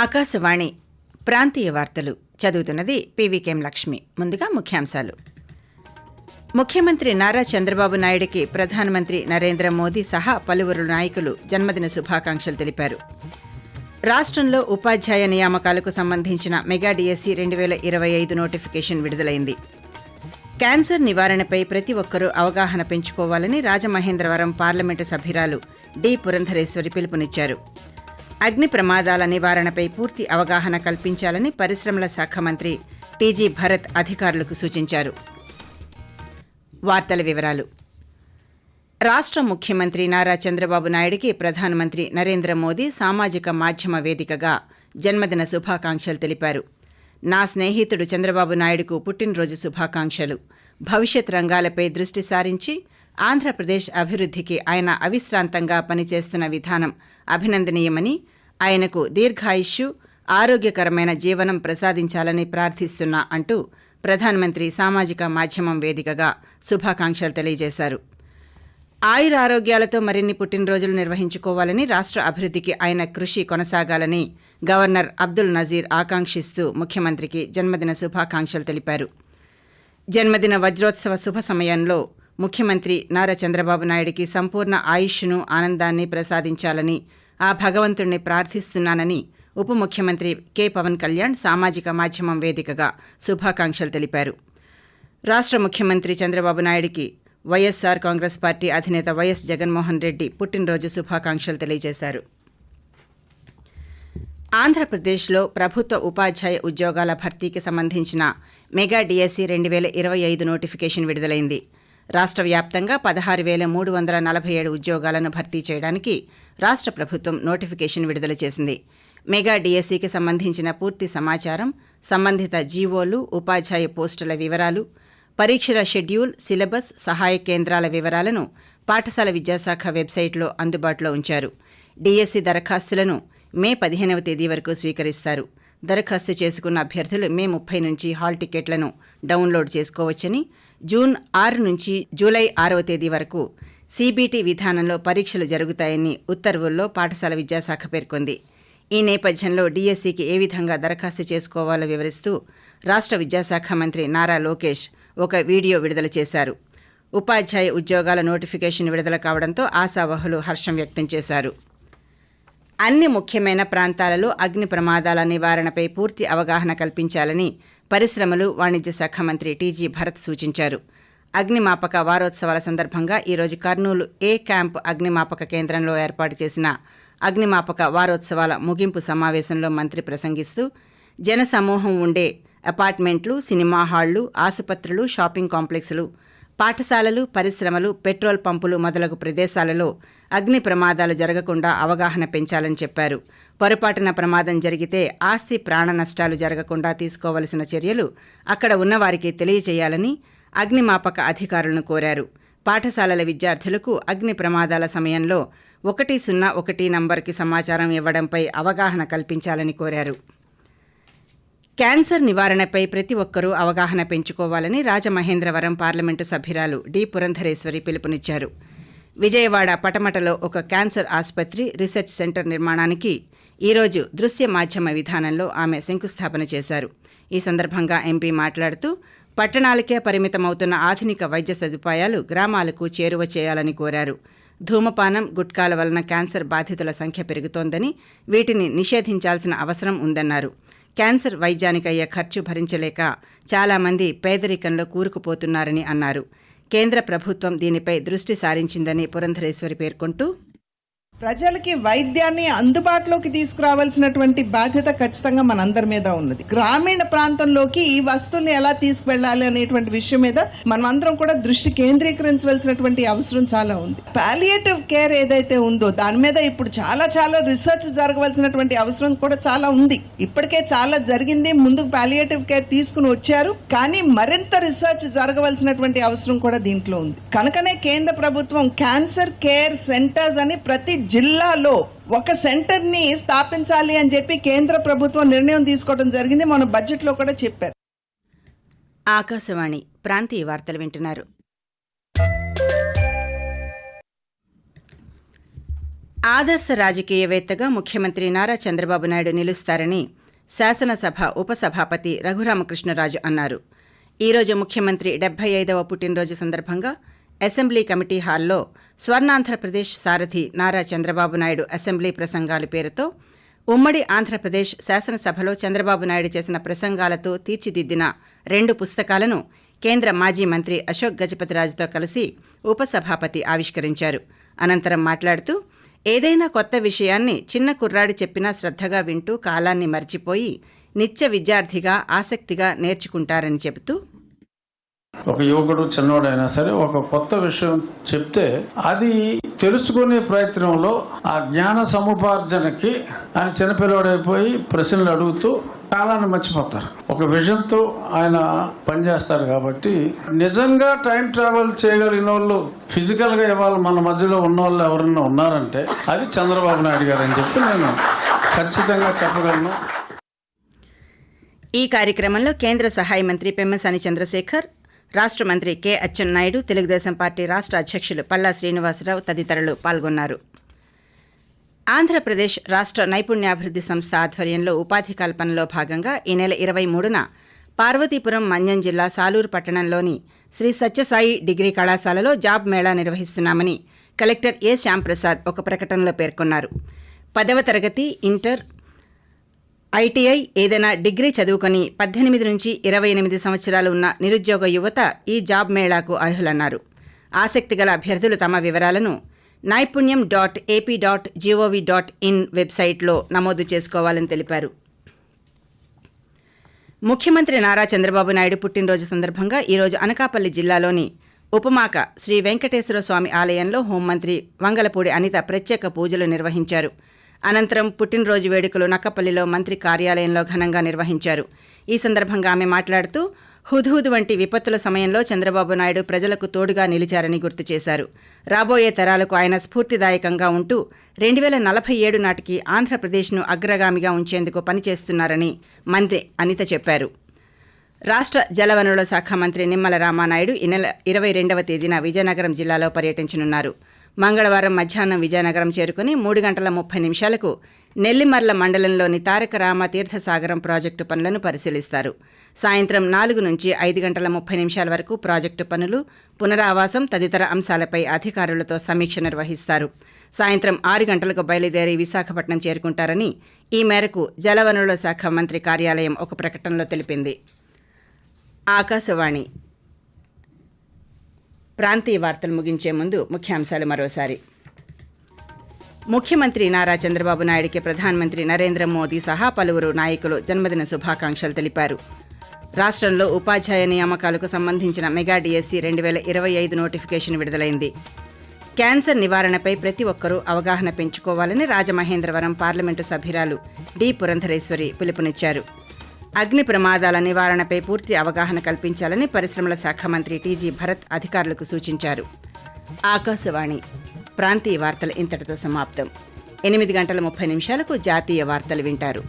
ఆకాశవాణి ప్రాంతీయ వార్తలు చదువుతున్నది పీవీకేఎం లక్ష్మి. ముందుగా ముఖ్యాంశాలు. ముఖ్యమంత్రి నారా చంద్రబాబు నాయుడికి ప్రధానమంత్రి నరేంద్ర మోదీ సహా పలువురు నాయకులు జన్మదిన శుభాకాంక్షలు తెలిపారు. రాష్ట్రంలో ఉపాధ్యాయ నియామకాలకు సంబంధించిన మెగా డిఎస్సి 2025 నోటిఫికేషన్ విడుదలైంది. క్యాన్సర్ నివారణపై ప్రతి ఒక్కరూ అవగాహన పెంచుకోవాలని రాజమహేంద్రవరం పార్లమెంటు సభ్యురాలు డి పురంధరేశ్వరి పిలుపునిచ్చారు. అగ్ని ప్రమాదాల నివారణపై పూర్తి అవగాహన కల్పించాలని పరిశ్రమల శాఖ మంత్రి టీజీ భరత్ అధికారులకు సూచించారు. వార్తల వివరాలు. రాష్ట్ర ముఖ్యమంత్రి నారా చంద్రబాబు నాయుడికి ప్రధానమంత్రి నరేంద్ర మోదీ సామాజిక మాధ్యమ వేదికగా జన్మదిన శుభాకాంక్షలు తెలిపారు. నా స్నేహితుడు చంద్రబాబు నాయుడుకు పుట్టినరోజు శుభాకాంక్షలు. భవిష్యత్ రంగాలపై దృష్టి సారించి ఆంధ్రప్రదేశ్ అభివృద్ధికి ఆయన అవిశ్రాంతంగా పనిచేస్తున్న విధానం అభినందనీయమని, ఆయనకు దీర్ఘాయుష్యు, ఆరోగ్యకరమైన జీవనం ప్రసాదించాలని ప్రార్థిస్తున్నా అంటూ ప్రధానమంత్రి సామాజిక మాధ్యమం వేదికగా శుభాకాంక్షలు తెలియజేశారు. ఆయురారోగ్యాలతో మరిన్ని పుట్టినరోజులు నిర్వహించుకోవాలని, రాష్ట్ర అభివృద్ధికి ఆయన కృషి కొనసాగాలని గవర్నర్ అబ్దుల్ నజీర్ ఆకాంక్షిస్తూ ముఖ్యమంత్రికి జన్మదిన శుభాకాంక్షలు తెలిపారు. జన్మదిన వజ్రోత్సవ శుభ సమయంలో ముఖ్యమంత్రి నారా చంద్రబాబు నాయుడికి సంపూర్ణ ఆయుష్ను, ఆనందాన్ని ప్రసాదించాలని ఆ భగవంతుణ్ణి ప్రార్థిస్తున్నానని ఉప ముఖ్యమంత్రి కె పవన్ కళ్యాణ్ సామాజిక మాధ్యమం వేదికగా శుభాకాంక్షలు తెలిపారు. రాష్ట్ర ముఖ్యమంత్రి చంద్రబాబు నాయుడికి వైఎస్సార్ కాంగ్రెస్ పార్టీ అధినేత వైఎస్ జగన్మోహన్ రెడ్డి పుట్టినరోజు శుభాకాంక్షలు తెలియజేశారు. ఆంధ్రప్రదేశ్లో ప్రభుత్వ ఉపాధ్యాయ ఉద్యోగాల భర్తీకి సంబంధించిన మెగా డిఎస్సి 2025 నోటిఫికేషన్ విడుదలైంది. రాష్ట్ర వ్యాప్తంగా 16,347 ఉద్యోగాలను భర్తీ చేయడానికి రాష్ట్ర ప్రభుత్వం నోటిఫికేషన్ విడుదల చేసింది. మెగా డిఎస్సికి సంబంధించిన పూర్తి సమాచారం, సంబంధిత జీవోలు, ఉపాధ్యాయ పోస్టుల వివరాలు, పరీక్షల షెడ్యూల్, సిలబస్, సహాయ కేంద్రాల వివరాలను పాఠశాల విద్యాశాఖ వెబ్సైట్లో అందుబాటులో ఉంచారు. డిఎస్సి దరఖాస్తులను మే 15వ తేదీ వరకు స్వీకరిస్తారు. దరఖాస్తు చేసుకున్న అభ్యర్థులు మే 30 నుంచి హాల్ టికెట్లను డౌన్లోడ్ చేసుకోవచ్చని, జూన్ 6 నుంచి జూలై 6వ తేదీ వరకు సీబీటీ విధానంలో పరీక్షలు జరుగుతాయని ఉత్తర్వుల్లో పాఠశాల విద్యాశాఖ పేర్కొంది. ఈ నేపథ్యంలో డిఎస్సికి ఏ విధంగా దరఖాస్తు చేసుకోవాలో వివరిస్తూ రాష్ట్ర విద్యాశాఖ మంత్రి నారా లోకేష్ ఒక వీడియో విడుదల చేశారు. ఉపాధ్యాయ ఉద్యోగాల నోటిఫికేషన్ విడుదల కావడంతో ఆశావహులు హర్షం వ్యక్తం చేశారు. అన్ని ముఖ్యమైన ప్రాంతాలలో అగ్ని ప్రమాదాల నివారణపై పూర్తి అవగాహన కల్పించాలని పరిశ్రమలు, వాణిజ్య శాఖ మంత్రి టీజీ భరత్ సూచించారు. అగ్నిమాపక వారోత్సవాల సందర్భంగా ఈరోజు కర్నూలు ఏ క్యాంప్ అగ్నిమాపక కేంద్రంలో ఏర్పాటు చేసిన అగ్నిమాపక వారోత్సవాల ముగింపు సమావేశంలో మంత్రి ప్రసంగిస్తూ, జనసమూహం ఉండే అపార్ట్మెంట్లు, సినిమా హాళ్లు, ఆసుపత్రులు, షాపింగ్ కాంప్లెక్సులు, పాఠశాలలు, పరిశ్రమలు, పెట్రోల్ పంపులు మొదలగు ప్రదేశాలలో అగ్ని ప్రమాదాలు జరగకుండా అవగాహన పెంచాలని చెప్పారు. పొరపాటున ప్రమాదం జరిగితే ఆస్తి, ప్రాణ నష్టాలు జరగకుండా తీసుకోవలసిన చర్యలు అక్కడ ఉన్నవారికి తెలియచేయాలని అగ్నిమాపక అధికారులను కోరారు. పాఠశాలల విద్యార్థులకు అగ్ని ప్రమాదాల సమయంలో 101 నంబర్కి సమాచారం ఇవ్వడంపై అవగాహన కల్పించాలని కోరారు. క్యాన్సర్ నివారణపై ప్రతి ఒక్కరూ అవగాహన పెంచుకోవాలని రాజమహేంద్రవరం పార్లమెంటు సభ్యురాలు డి పురంధరేశ్వరి పిలుపునిచ్చారు. విజయవాడ పటమటలో ఒక క్యాన్సర్ ఆసుపత్రి, రీసెర్చ్ సెంటర్ నిర్మాణానికి ఈరోజు దృశ్య మాధ్యమ విధానంలో ఆమె శంకుస్థాపన చేశారు. ఈ సందర్భంగా ఎంపీ మాట్లాడుతూ, పట్టణాలకే పరిమితమవుతున్న ఆధునిక వైద్య సదుపాయాలు గ్రామాలకు చేరువ చేయాలని కోరారు. ధూమపానం, గుట్కాల వలన క్యాన్సర్ బాధితుల సంఖ్య పెరుగుతోందని, వీటిని నిషేధించాల్సిన అవసరం ఉందన్నారు. క్యాన్సర్ వైద్యానికి అయ్యే ఖర్చు భరించలేక చాలామంది పేదరికంలో కూరుకుపోతున్నారని అన్నారు. కేంద్ర ప్రభుత్వం దీనిపై దృష్టి సారించిందని పురంధరేశ్వరి పేర్కొంటూ, ప్రజలకి వైద్యాన్ని అందుబాటులోకి తీసుకురావాల్సినటువంటి బాధ్యత ఖచ్చితంగా మనందరి మీద ఉన్నది. గ్రామీణ ప్రాంతంలోకి ఈ వస్తువుల్ని ఎలా తీసుకువెళ్ళాలి అనేటువంటి విషయం మీద మనం అందరం కూడా దృష్టి కేంద్రీకరించవలసినటువంటి అవసరం చాలా ఉంది. పాలియేటివ్ కేర్ ఏదైతే ఉందో దాని మీద ఇప్పుడు చాలా రీసెర్చ్ జరగవలసినటువంటి అవసరం కూడా చాలా ఉంది. ఇప్పటికే చాలా జరిగింది, ముందుకు పాలియేటివ్ కేర్ తీసుకుని వచ్చారు, కానీ మరింత రీసెర్చ్ జరగవలసినటువంటి అవసరం కూడా దీంట్లో ఉంది. కనుకనే కేంద్ర ప్రభుత్వం క్యాన్సర్ కేర్ సెంటర్స్ అని ప్రతి జిల్లాలో ఒక సెంటర్ని స్థాపించాలి అని చెప్పి కేంద్ర ప్రభుత్వం నిర్ణయం తీసుకోవడం జరిగింది. మన బడ్జెట్లో కూడా చెప్పారు. ఆకాశవాణి ప్రాంతీయ వార్తలు వింటున్నారు. ఆదర్శ రాజకీయవేత్తగా ముఖ్యమంత్రి నారా చంద్రబాబు నాయుడు నిలుస్తారని శాసనసభ ఉపసభాపతి రఘురామకృష్ణరాజు అన్నారు. ఈరోజు ముఖ్యమంత్రి 75వ పుట్టినరోజు సందర్భంగా అసెంబ్లీ కమిటీ హాల్లో స్వర్ణాంధ్రప్రదేశ్ సారథి నారా చంద్రబాబు నాయుడు అసెంబ్లీ ప్రసంగాలు పేరుతో ఉమ్మడి ఆంధ్రప్రదేశ్ శాసనసభలో చంద్రబాబు నాయుడు చేసిన ప్రసంగాలతో తీర్చిదిద్దిన 2 పుస్తకాలను కేంద్ర మాజీ మంత్రి అశోక్ గజపతిరాజుతో కలిసి ఉపసభాపతి ఆవిష్కరించారు. అనంతరం మాట్లాడుతూ ఏదైనా కొత్త విషయాన్ని చిన్న కుర్రాడి చెప్పినా శ్రద్ధగా వింటూ కాలాన్ని మర్చిపోయి నిత్య విద్యార్థిగా ఆసక్తిగా నేర్చుకుంటారని చెబుతూ ఒక యువకుడు చిన్నవాడైనా సరే ఒక కొత్త విషయం చెప్తే అది తెలుసుకునే ప్రయత్నంలో ఆ జ్ఞాన సముపార్జనకి ఆయన చిన్నపిల్లవాడైపోయి ప్రశ్నలు అడుగుతూ కాలాన్ని మర్చిపోతారు. ఒక విజన్తో ఆయన పనిచేస్తారు. కాబట్టి నిజంగా టైం ట్రావెల్ చేయగలిగిన వాళ్ళు ఫిజికల్ గా ఇవాళ మన మధ్యలో ఉన్న వాళ్ళు ఎవరన్నా ఉన్నారంటే అది చంద్రబాబు నాయుడు గారు అని చెప్పి నేను ఖచ్చితంగా చెప్పగలను. ఈ కార్యక్రమంలో కేంద్ర సహాయ మంత్రి పెమ్మసాని చంద్రశేఖర్, రాష్ట్ర మంత్రి కె అచ్చెన్నాయుడు, తెలుగుదేశం పార్టీ రాష్ట్ర అధ్యక్షులు పల్లా శ్రీనివాసరావు తదితరులు పాల్గొన్నారు. ఆంధ్రప్రదేశ్ రాష్ట్ర నైపుణ్యాభివృద్ధి సంస్థ ఆధ్వర్యంలో ఉపాధి కల్పనలో భాగంగా ఈ నెల 23న పార్వతీపురం మన్యం జిల్లా సాలూరు పట్టణంలోని శ్రీ సత్యసాయి డిగ్రీ కళాశాలలో జాబ్ మేళా నిర్వహిస్తున్నామని కలెక్టర్ ఏ శ్యాంప్రసాద్ ఒక ప్రకటనలో పేర్కొన్నారు. 10వ తరగతి, ఇంటర్, ఐటీఐ ఏదైనా డిగ్రీ చదువుకొని 18 నుంచి 28 సంవత్సరాలు ఉన్న నిరుద్యోగ యువత ఈ జాబ్ మేళాకు అర్హులన్నారు. ఆసక్తిగల అభ్యర్థులు తమ వివరాలను naipunyam.ap.gov.in వెబ్సైట్లో నమోదు చేసుకోవాలని తెలిపారు. ముఖ్యమంత్రి నారా చంద్రబాబు నాయుడు పుట్టినరోజు సందర్భంగా ఈరోజు అనకాపల్లి జిల్లాలోని ఉపమాక శ్రీ వెంకటేశ్వర స్వామి ఆలయంలో హోంమంత్రి వంగలపూడి అనిత ప్రత్యేక పూజలు నిర్వహించారు. అనంతరం పుట్టినరోజు వేడుకలు నక్కపల్లిలో మంత్రి కార్యాలయంలో ఘనంగా నిర్వహించారు. ఈ సందర్భంగా ఆమె మాట్లాడుతూ హుద్హుద్ వంటి విపత్తుల సమయంలో చంద్రబాబు నాయుడు ప్రజలకు తోడుగా నిలిచారని గుర్తు చేశారు. రాబోయే తరాలకు ఆయన స్ఫూర్తిదాయకంగా ఉంటూ 2047 నాటికి ఆంధ్రప్రదేశ్ను అగ్రగామిగా ఉంచేందుకు పనిచేస్తున్నారని మంత్రి అనిత చెప్పారు. రాష్ట్ర జలవనరుల శాఖ మంత్రి నిమ్మల రామానాయుడు ఈ నెల 22వ తేదీన విజయనగరం జిల్లాలో పర్యటించనున్నారు. మంగళవారం మధ్యాహ్నం విజయనగరం చేరుకుని 3:30 నెల్లిమర్ల మండలంలోని తారక రామ తీర్థసాగరం ప్రాజెక్టు పనులను పరిశీలిస్తారు. సాయంత్రం 4 నుంచి 5:30 వరకు ప్రాజెక్టు పనులు, పునరావాసం తదితర అంశాలపై అధికారులతో సమీక్ష నిర్వహిస్తారు. సాయంత్రం 6 గంటలకు బయలుదేరి విశాఖపట్నం చేరుకుంటారని ఈ మేరకు జలవనరుల శాఖ మంత్రి కార్యాలయం ఒక ప్రకటనలో తెలిపింది. ఆకాశవాణి ప్రాంతీయ వార్తలు ముగించే ముందు ముఖ్యాంశాలు మరోసారి. ముఖ్యమంత్రి నారా చంద్రబాబు నాయుడికి ప్రధానమంత్రి నరేంద్ర మోదీ సహా పలువురు నాయకులు జన్మదిన శుభాకాంక్షలు తెలిపారు. రాష్ట్రంలో ఉపాధ్యాయ నియామకాలకు సంబంధించిన మెగా డిఎస్సి 2025 నోటిఫికేషన్ విడుదలైంది. క్యాన్సర్ నివారణపై ప్రతి ఒక్కరూ అవగాహన పెంచుకోవాలని రాజమహేంద్రవరం పార్లమెంటు సభ్యురాలు డి పురంధరేశ్వరి పిలుపునిచ్చారు. అగ్ని ప్రమాదాల నివారణపై పూర్తి అవగాహన కల్పించాలని పరిశ్రమల శాఖ మంత్రి టీజీ భరత్ అధికారులకు సూచించారు. ఆకాశవాణి ప్రాంతీయ వార్తలు ఇంతటితో సమాప్తం. 8:30 జాతీయ వార్తలు వింటారు.